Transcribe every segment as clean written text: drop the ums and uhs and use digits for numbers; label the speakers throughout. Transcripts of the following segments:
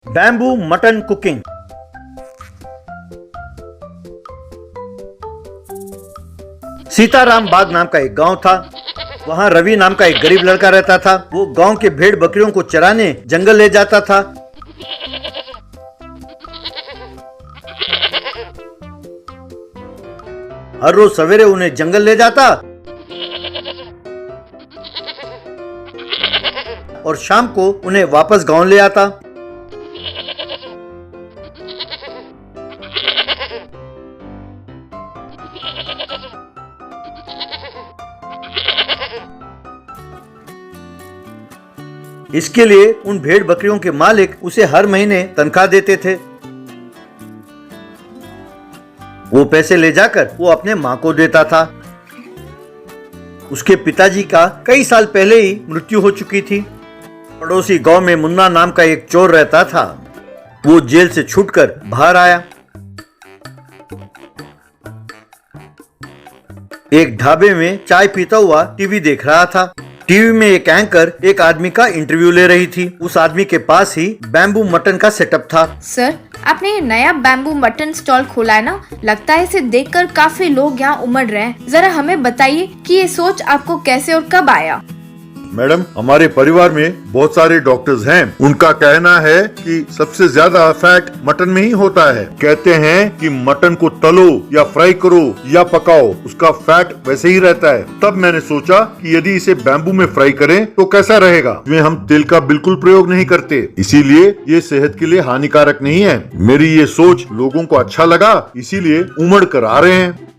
Speaker 1: Bamboo mutton cooking. Sitaram Bagh नाम का एक गांव था। वहां रवि नाम का एक गरीब लड़का रहता था। वो गांव के भेड़ बकरियों को चराने जंगल ले जाता था। हर रोज सवेरे उन्हें जंगल ले जाता और शाम को उन्हें वापस गांव ले आता। इसके लिए उन भेड़ बकरियों के मालिक उसे हर महीने तनख्वाह देते थे। वो पैसे ले जाकर वो अपने माँ को देता था। उसके पिताजी का कई साल पहले ही मृत्यु हो चुकी थी। पड़ोसी गांव में मुन्ना नाम का एक चोर रहता था। वो जेल से छूटकर बाहर आया। एक ढाबे में चाय पीता हुआ टीवी देख रहा था। टीवी में एक एंकर एक आदमी का इंटरव्यू ले रही थी। उस आदमी के पास ही बैम्बू मटन का सेटअप था।
Speaker 2: सर, आपने ये नया बैम्बू मटन स्टॉल खोला है ना? लगता है इसे देखकर काफी लोग यहाँ उमड़ रहे हैं। जरा हमें बताइए कि ये सोच आपको कैसे और कब आया?
Speaker 3: मैडम, हमारे परिवार में बहुत सारे डॉक्टर्स हैं। उनका कहना है कि सबसे ज्यादा फैट मटन में ही होता है। कहते हैं कि मटन को तलो या फ्राई करो या पकाओ, उसका फैट वैसे ही रहता है। तब मैंने सोचा कि यदि इसे बैम्बू में फ्राई करें तो कैसा रहेगा। इसमें हम तेल का बिल्कुल प्रयोग नहीं करते, इसीलिए ये सेहत के लिए हानिकारक नहीं है। मेरी ये सोच लोगों को अच्छा लगा, इसीलिए उमड़ कर आ रहे हैं।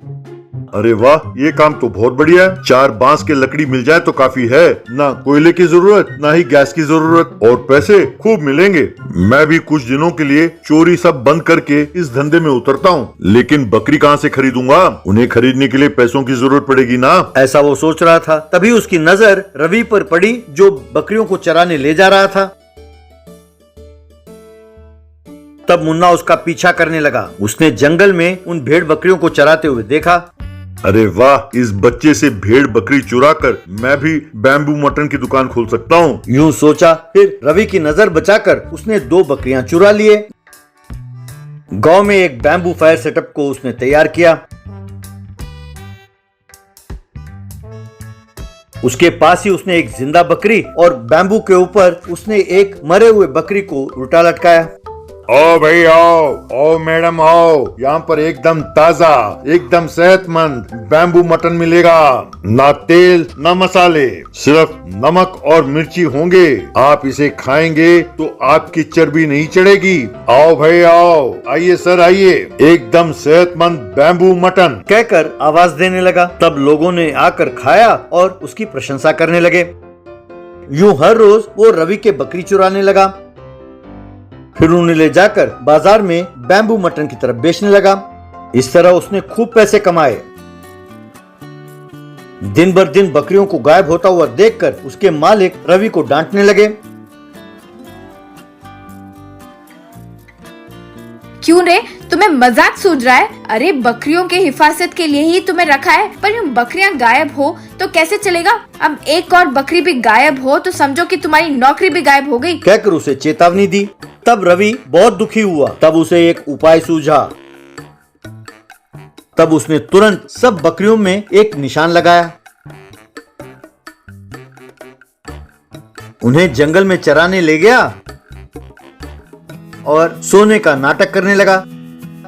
Speaker 3: अरे वाह, ये काम तो बहुत बढ़िया है। 4 बांस के लकड़ी मिल जाए तो काफी है। ना कोयले की जरूरत, ना ही गैस की जरूरत, और पैसे खूब मिलेंगे। मैं भी कुछ दिनों के लिए चोरी सब बंद करके इस धंधे में उतरता हूँ। लेकिन बकरी कहाँ से खरीदूंगा? उन्हें खरीदने के लिए पैसों की जरूरत पड़ेगी ना।
Speaker 1: ऐसा वो सोच रहा था। तभी उसकी नजर रवि पर पड़ी, जो बकरियों को चराने ले जा रहा था। तब मुन्ना उसका पीछा करने लगा। उसने जंगल में उन भेड़ बकरियों को चराते हुए देखा।
Speaker 3: अरे वाह, इस बच्चे से भेड़ बकरी चुरा कर मैं भी बैम्बू मटन की दुकान खोल सकता हूँ।
Speaker 1: यूं सोचा। फिर रवि की नजर बचाकर उसने 2 बकरियां चुरा लिए। गांव में एक बैम्बू फायर सेटअप को उसने तैयार किया। उसके पास ही उसने एक जिंदा बकरी और बैम्बू के ऊपर उसने एक मरे हुए बकरी को उल्टा लटकाया।
Speaker 3: आओ भाई आओ मैडम आओ, यहाँ पर एकदम ताजा, एकदम सेहतमंद बैम्बू मटन मिलेगा। ना तेल ना मसाले, सिर्फ नमक और मिर्ची होंगे। आप इसे खाएंगे तो आपकी चर्बी नहीं चढ़ेगी। आओ भाई आओ, आइए सर आइए, एकदम सेहतमंद बैम्बू मटन
Speaker 1: कहकर आवाज देने लगा। तब लोगों ने आकर खाया और उसकी प्रशंसा करने लगे। यूं हर रोज वो रवि के बकरी चुराने लगा। फिर उन्हें ले जाकर बाजार में बैम्बू मटन की तरफ बेचने लगा। इस तरह उसने खूब पैसे कमाए। दिन भर दिन बकरियों को गायब होता हुआ देखकर उसके मालिक रवि को डांटने लगे।
Speaker 2: क्यों रे, तुम्हें मजाक सूझ रहा है? अरे, बकरियों के हिफाजत के लिए ही तुम्हें रखा है, पर यूं बकरियां गायब हो तो कैसे चलेगा? अब एक और बकरी भी गायब हो तो समझो कि तुम्हारी नौकरी भी गायब हो गई।
Speaker 1: कहकर उसे चेतावनी दी। तब रवि बहुत दुखी हुआ। तब उसे एक उपाय सूझा। तब उसने तुरंत सब बकरियों में एक निशान लगाया। उन्हें जंगल में चराने ले गया और सोने का नाटक करने लगा।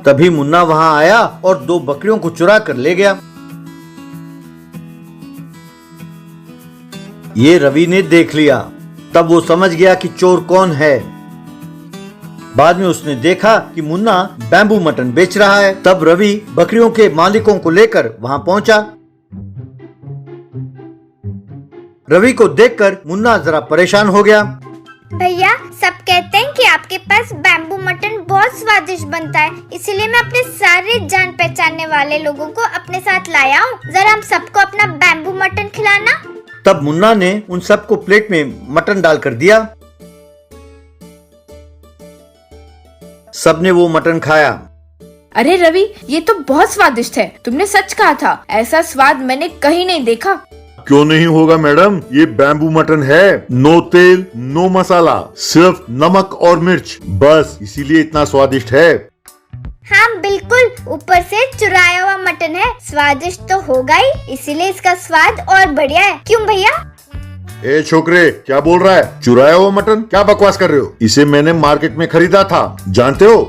Speaker 1: तभी मुन्ना वहां आया और 2 बकरियों को चुरा कर ले गया। ये रवि ने देख लिया। तब वो समझ गया कि चोर कौन है। बाद में उसने देखा कि मुन्ना बैम्बू मटन बेच रहा है। तब रवि बकरियों के मालिकों को लेकर वहां पहुंचा। रवि को देखकर मुन्ना जरा परेशान हो गया।
Speaker 4: भैया, सब कहते हैं कि आपके पास बैम्बू मटन बहुत स्वादिष्ट बनता है, इसलिए मैं अपने सारे जान पहचानने वाले लोगों को अपने साथ लाया हूँ। जरा हम सबको अपना बैम्बू मटन खिलाना।
Speaker 1: तब मुन्ना ने उन सबको प्लेट में मटन डालकर दिया। सबने वो मटन खाया।
Speaker 2: अरे रवि, ये तो बहुत स्वादिष्ट है। तुमने सच कहा था, ऐसा स्वाद मैंने कहीं नहीं देखा।
Speaker 3: क्यों नहीं होगा मैडम, ये बैम्बू मटन है। नो तेल नो मसाला, सिर्फ नमक और मिर्च, बस इसीलिए इतना स्वादिष्ट है।
Speaker 4: हाँ बिल्कुल, ऊपर से चुराया हुआ मटन है, स्वादिष्ट तो होगा ही, इसीलिए इसका स्वाद और बढ़िया है। क्यों भैया?
Speaker 3: ए छोकरे, क्या बोल रहा है? चुराया हुआ मटन? क्या बकवास कर रहे हो? इसे मैंने मार्केट में खरीदा था, जानते हो?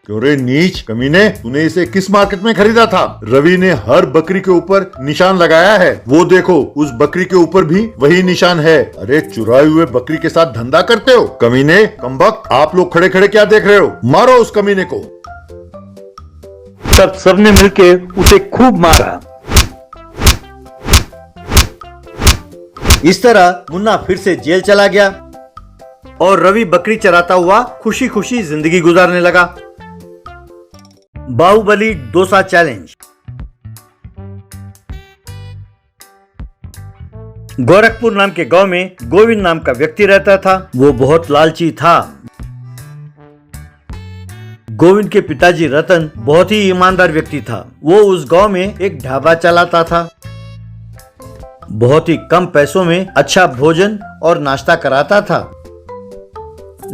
Speaker 3: क्यों रे नीच कमीने, तूने इसे किस मार्केट में खरीदा था? रवि ने हर बकरी के ऊपर निशान लगाया है, वो देखो उस बकरी के ऊपर भी वही निशान है। अरे चुराए हुए बकरी के साथ धंधा करते हो कमीने, कमबख्त। आप लोग खड़े खड़े क्या देख रहे हो? मारो उस कमीने को।
Speaker 1: तब सबने मिलके उसे खूब मारा। इस तरह मुन्ना फिर से जेल चला गया और रवि बकरी चराता हुआ खुशी खुशी जिंदगी गुजारने लगा। बाहुबली डोसा चैलेंज। गोरखपुर नाम के गांव में गोविंद नाम का व्यक्ति रहता था। वो बहुत लालची था। गोविंद के पिताजी रतन बहुत ही ईमानदार व्यक्ति था। वो उस गांव में एक ढाबा चलाता था। बहुत ही कम पैसों में अच्छा भोजन और नाश्ता कराता था।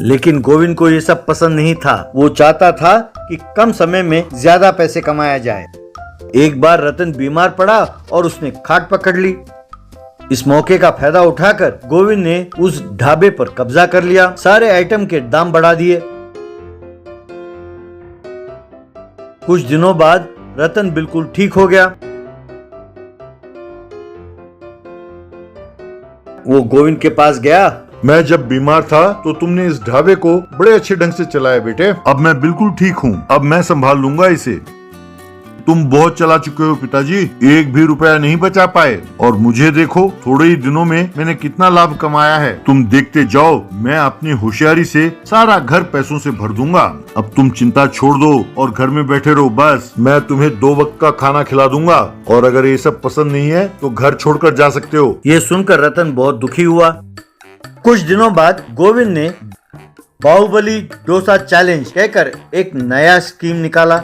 Speaker 1: लेकिन गोविंद को ये सब पसंद नहीं था। वो चाहता था कि कम समय में ज्यादा पैसे कमाया जाए। एक बार रतन बीमार पड़ा और उसने खाट पकड़ ली। इस मौके का फायदा उठाकर गोविंद ने उस ढाबे पर कब्जा कर लिया। सारे आइटम के दाम बढ़ा दिए। कुछ दिनों बाद रतन बिल्कुल ठीक हो गया। वो गोविंद के पास गया।
Speaker 3: मैं जब बीमार था तो तुमने इस ढाबे को बड़े अच्छे ढंग से चलाया बेटे। अब मैं बिल्कुल ठीक हूँ, अब मैं संभाल लूंगा इसे। तुम बहुत चला चुके हो पिताजी, एक भी रुपया नहीं बचा पाए, और मुझे देखो थोड़े ही दिनों में मैंने कितना लाभ कमाया है। तुम देखते जाओ, मैं अपनी होशियारी से सारा घर पैसों से भर दूंगा। अब तुम चिंता छोड़ दो और घर में बैठे रहो। बस मैं तुम्हें 2 वक्त का खाना खिला दूंगा, और अगर ये सब पसंद नहीं है तो घर छोड़कर जा सकते हो।
Speaker 1: ये सुनकर रतन बहुत दुखी हुआ। कुछ दिनों बाद गोविंद ने बाहुबली डोसा चैलेंज कहकर एक नया स्कीम निकाला।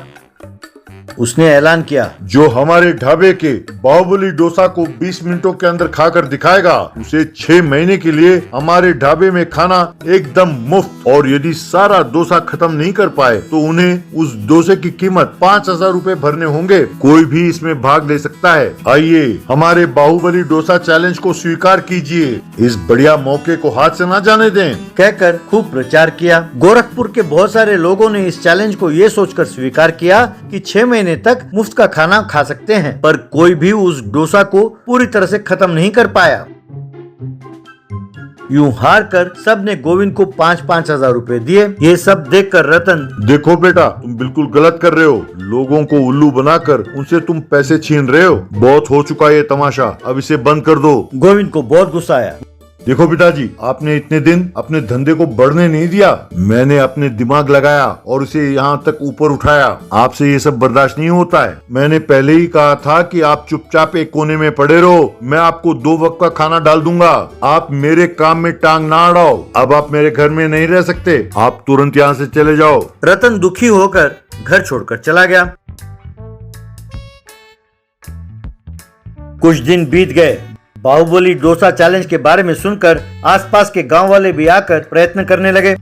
Speaker 1: उसने ऐलान किया,
Speaker 3: जो हमारे ढाबे के बाहुबली डोसा को 20 मिनटों के अंदर खाकर दिखाएगा, उसे 6 महीने के लिए हमारे ढाबे में खाना एकदम मुफ्त। और यदि सारा डोसा खत्म नहीं कर पाए तो उन्हें उस डोसे की कीमत 5000 रूपए भरने होंगे। कोई भी इसमें भाग ले सकता है। आइए हमारे बाहुबली डोसा चैलेंज को स्वीकार कीजिए। इस बढ़िया मौके को हाथ से न जाने दें।
Speaker 1: कहकर खूब प्रचार किया। गोरखपुर के बहुत सारे लोगों ने इस चैलेंज को ये सोचकर स्वीकार किया कि 6 महीने तक मुफ्त का खाना खा सकते हैं, पर कोई भी उस डोसा को पूरी तरह से खत्म नहीं कर पाया। यूं हार कर सब ने गोविंद को 5-5 हजार रूपए दिए। ये सब देखकर रतन,
Speaker 3: देखो बेटा, तुम बिल्कुल गलत कर रहे हो। लोगों को उल्लू बनाकर उनसे तुम पैसे छीन रहे हो। बहुत हो चुका ये तमाशा, अब इसे बंद कर दो।
Speaker 1: गोविंद को बहुत गुस्सा आया।
Speaker 3: देखो पिताजी, आपने इतने दिन अपने धंधे को बढ़ने नहीं दिया। मैंने अपने दिमाग लगाया और इसे यहाँ तक ऊपर उठाया। आपसे ये सब बर्दाश्त नहीं होता है। मैंने पहले ही कहा था कि आप चुपचाप एक कोने में पड़े रहो। मैं आपको 2 वक्त का खाना डाल दूंगा। आप मेरे काम में टांग ना अड़ाओ। अब आप मेरे घर में नहीं रह सकते। आप तुरंत यहाँ से चले जाओ।
Speaker 1: रतन दुखी होकर घर छोड़कर चला गया। कुछ दिन बीत गए। बाहुबली डोसा चैलेंज के बारे में सुनकर आसपास के गांव वाले भी आकर प्रयत्न करने लगे,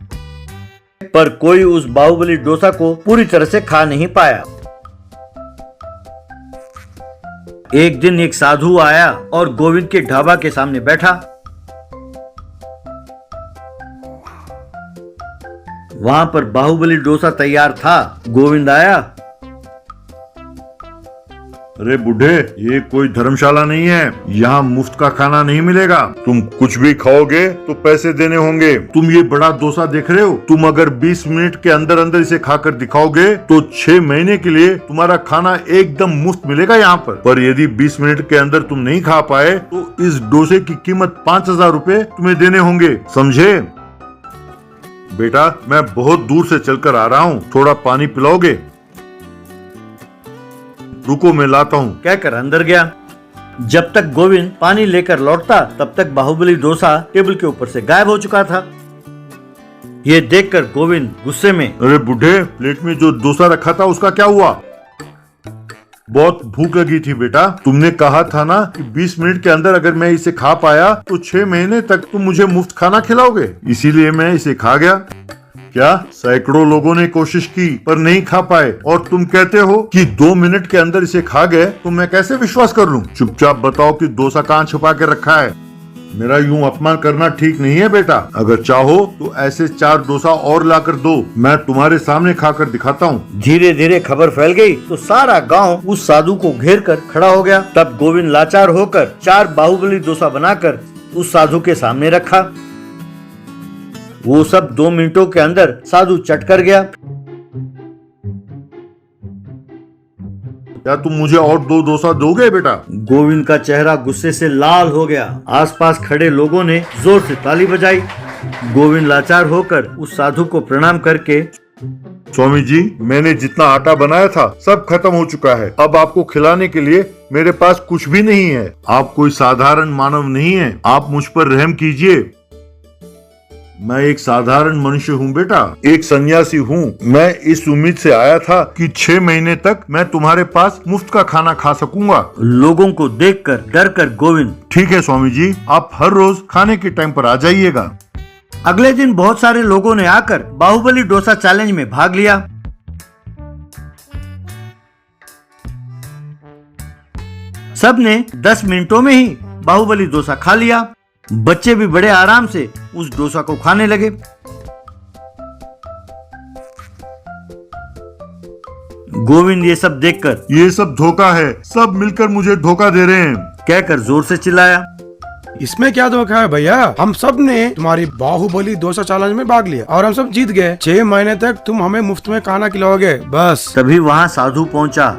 Speaker 1: पर कोई उस बाहुबली डोसा को पूरी तरह से खा नहीं पाया। एक दिन एक साधु आया और गोविंद के ढाबा के सामने बैठा। वहां पर बाहुबली डोसा तैयार था। गोविंद आया।
Speaker 3: अरे बूढ़े, ये कोई धर्मशाला नहीं है। यहाँ मुफ्त का खाना नहीं मिलेगा। तुम कुछ भी खाओगे तो पैसे देने होंगे। तुम ये बड़ा डोसा देख रहे हो, तुम अगर 20 मिनट के अंदर अंदर इसे खाकर दिखाओगे तो 6 महीने के लिए तुम्हारा खाना एकदम मुफ्त मिलेगा यहाँ पर यदि 20 मिनट के अंदर तुम नहीं खा पाए तो इस डोसे की कीमत 5000 रूपए तुम्हें देने होंगे, समझे? बेटा, मैं बहुत दूर से चलकर आ रहा हूँ, थोड़ा पानी पिलाओगे? रुको, मैं लाता हूँ।
Speaker 1: कहकर अंदर गया। जब तक गोविंद पानी लेकर लौटता तब तक बाहुबली डोसा टेबल के ऊपर से गायब हो चुका था। ये देखकर गोविंद गुस्से में,
Speaker 3: अरे बूढ़े, प्लेट में जो डोसा रखा था उसका क्या हुआ? बहुत भूख लगी थी बेटा। तुमने कहा था ना कि 20 मिनट के अंदर अगर मैं इसे खा पाया तो 6 महीने तक तुम मुझे मुफ्त खाना खिलाओगे, इसीलिए मैं इसे खा गया। क्या सैकड़ों लोगों ने कोशिश की पर नहीं खा पाए, और तुम कहते हो कि 2 मिनट के अंदर इसे खा गए, तो मैं कैसे विश्वास कर लूं? चुपचाप बताओ कि डोसा कहाँ छुपा के रखा है। मेरा यूं अपमान करना ठीक नहीं है बेटा। अगर चाहो तो ऐसे 4 डोसा और लाकर दो, मैं तुम्हारे सामने खाकर दिखाता हूँ।
Speaker 1: धीरे धीरे खबर फैल गई तो सारा गांव उस साधु को घेर कर खड़ा हो गया। तब गोविंद लाचार होकर 4 बाहुबली डोसा बनाकर उस साधु के सामने रखा। वो सब 2 मिनटों के अंदर साधु चट कर गया।
Speaker 3: क्या तुम मुझे और 2 डोसा दोगे बेटा?
Speaker 1: गोविंद का चेहरा गुस्से से लाल हो गया। आसपास खड़े लोगों ने जोर से ताली बजाई। गोविंद लाचार होकर उस साधु को प्रणाम करके,
Speaker 3: स्वामी जी, मैंने जितना आटा बनाया था सब खत्म हो चुका है। अब आपको खिलाने के लिए मेरे पास कुछ भी नहीं है। आप कोई साधारण मानव नहीं है, आप मुझ पर रहम कीजिए। मैं एक साधारण मनुष्य हूँ बेटा, एक सन्यासी हूँ। मैं इस उम्मीद से आया था कि 6 महीने तक मैं तुम्हारे पास मुफ्त का खाना खा सकूंगा।
Speaker 1: लोगों को देखकर डर कर गोविंद,
Speaker 3: ठीक है स्वामी जी, आप हर रोज खाने के टाइम पर आ जाइएगा।
Speaker 1: अगले दिन बहुत सारे लोगों ने आकर बाहुबली डोसा चैलेंज में भाग लिया। सबने 10 मिनटों में ही बाहुबली डोसा खा लिया। बच्चे भी बड़े आराम से उस डोसा को खाने लगे। गोविंद ये सब देखकर,
Speaker 3: ये सब धोखा है, सब मिलकर मुझे धोखा दे रहे हैं,
Speaker 1: कहकर जोर से चिल्लाया।
Speaker 5: इसमें क्या धोखा है भैया? हम सब ने तुम्हारी बाहुबली डोसा चैलेंज में भाग लिया और हम सब जीत गए। 6 महीने तक तुम हमें मुफ्त में खाना खिलाओगे बस।
Speaker 2: तभी वहाँ साधु पहुँचा।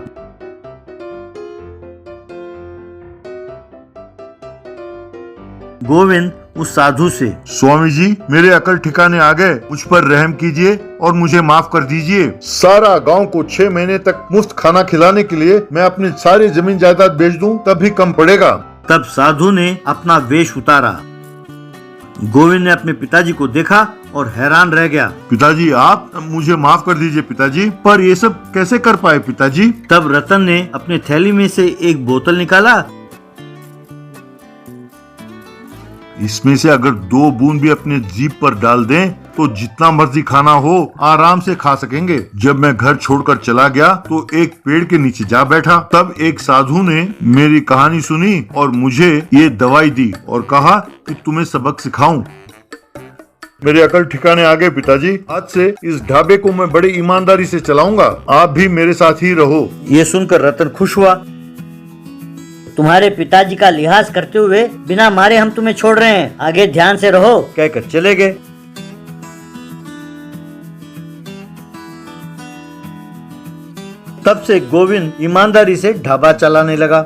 Speaker 2: गोविंद उस साधु से,
Speaker 3: स्वामी जी, मेरे अकल ठिकाने आ गए, मुझ पर रहम कीजिए और मुझे माफ कर दीजिए। सारा गांव को 6 महीने तक मुफ्त खाना खिलाने के लिए मैं अपनी सारी जमीन जायदाद बेच दूं तब भी कम पड़ेगा।
Speaker 1: तब साधु ने अपना वेश उतारा। गोविंद ने अपने पिताजी को देखा और हैरान रह गया।
Speaker 3: पिताजी, आप मुझे माफ कर दीजिए पिताजी, पर ये सब कैसे कर पाए पिताजी?
Speaker 1: तब रतन ने अपने थैली में से एक बोतल निकाला।
Speaker 3: इसमें से अगर 2 बूंद भी अपने जीभ पर डाल दें तो जितना मर्जी खाना हो आराम से खा सकेंगे। जब मैं घर छोड़कर चला गया तो एक पेड़ के नीचे जा बैठा। तब एक साधु ने मेरी कहानी सुनी और मुझे ये दवाई दी और कहा कि तुम्हें सबक सिखाऊं। मेरे अकल ठिकाने आ गए पिताजी। आज से इस ढाबे को मैं बड़ी ईमानदारी से चलाऊंगा। आप भी मेरे साथ ही रहो।
Speaker 1: ये सुनकर रतन खुश हुआ।
Speaker 6: तुम्हारे पिताजी का लिहाज करते हुए बिना मारे हम तुम्हें छोड़ रहे हैं, आगे ध्यान से रहो,
Speaker 1: कहकर चले गए। तब से गोविंद ईमानदारी से ढाबा चलाने लगा।